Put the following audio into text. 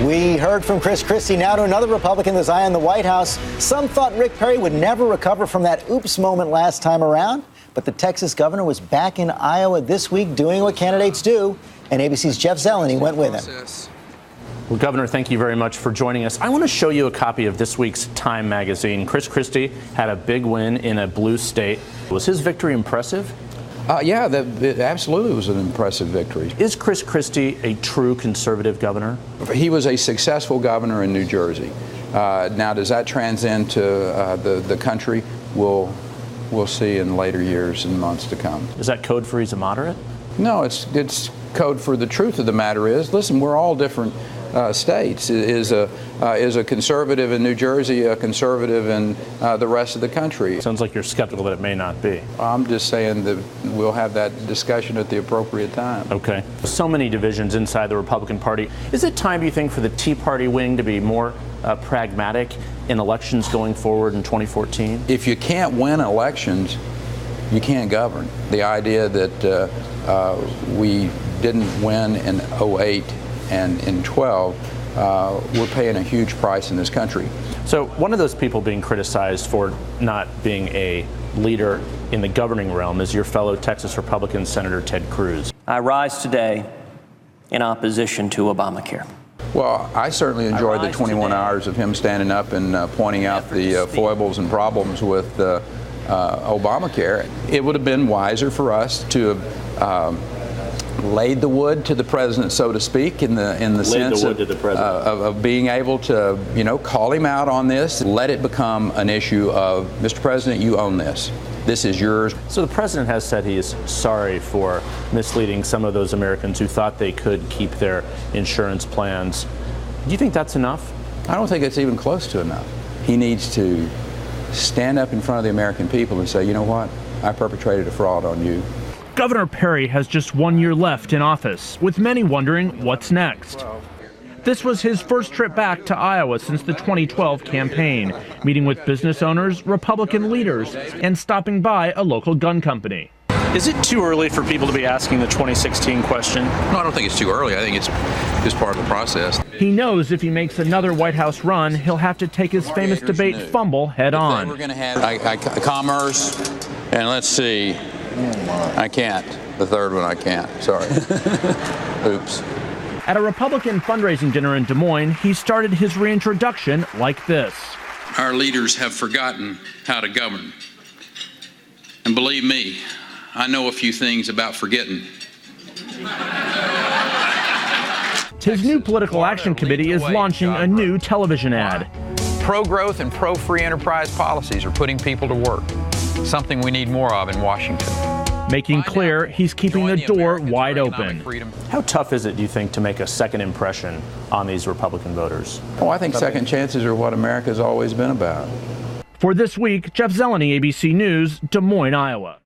We heard from Chris Christie. Now to another Republican that's eyeing the White House. Some thought Rick Perry would never recover from that oops moment last time around. But the Texas governor was back in Iowa this week doing what candidates do. And ABC's Jeff Zeleny went with him. Well, Governor, thank you very much for joining us. I want to show you a copy of this week's Time magazine. Chris Christie had a big win in a blue state. Was his victory impressive? Yeah, it absolutely was an impressive victory. Is Chris Christie a true conservative governor? He was a successful governor in New Jersey. Now, does that transcend to the country? We'll see in later years and months to come. Is that code for he's a moderate? No, it's code for the truth of the matter is, listen, we're all different states. Is a conservative in New Jersey a conservative in the rest of the country? Sounds like you're skeptical that it may not be. I'm just saying that we'll have that discussion at the appropriate time. Okay. So many divisions inside the Republican Party. Is it time, do you think, for the Tea Party wing to be more pragmatic in elections going forward in 2014? If you can't win elections, you can't govern. The idea that we didn't win in 2008 and in 2012, we're paying a huge price in this country. So one of those people being criticized for not being a leader in the governing realm is your fellow Texas Republican Senator Ted Cruz. I rise today in opposition to Obamacare. Well, I certainly enjoyed the 21 hours of him standing up and pointing out the foibles and problems with Obamacare. It would have been wiser for us to have laid the wood to the president, so to speak, in the sense of being able to, call him out on this, let it become an issue of, Mr. President, you own this. This is yours. So the president has said he is sorry for misleading some of those Americans who thought they could keep their insurance plans. Do you think that's enough? I don't think it's even close to enough. He needs to stand up in front of the American people and say, you know what, I perpetrated a fraud on you. Governor Perry has just 1 year left in office, with many wondering what's next. This was his first trip back to Iowa since the 2012 campaign, meeting with business owners, Republican leaders, and stopping by a local gun company. Is it too early for people to be asking the 2016 question? No, I don't think it's too early. I think it's just part of the process. He knows if he makes another White House run, he'll have to take his famous debate fumble head on. We're going to have commerce, and let's see. I can't. The third one I can't. Sorry. Oops. At a Republican fundraising dinner in Des Moines, he started his reintroduction like this. Our leaders have forgotten how to govern. And believe me, I know a few things about forgetting. His new political action committee is launching a new television ad. Pro-growth and pro-free enterprise policies are putting people to work, something we need more of in Washington. Making clear he's keeping the door wide open. How tough is it, do you think, to make a second impression on these Republican voters? Oh, I think second chances are what America's always been about. For This Week, Jeff Zeleny, ABC News, Des Moines, Iowa.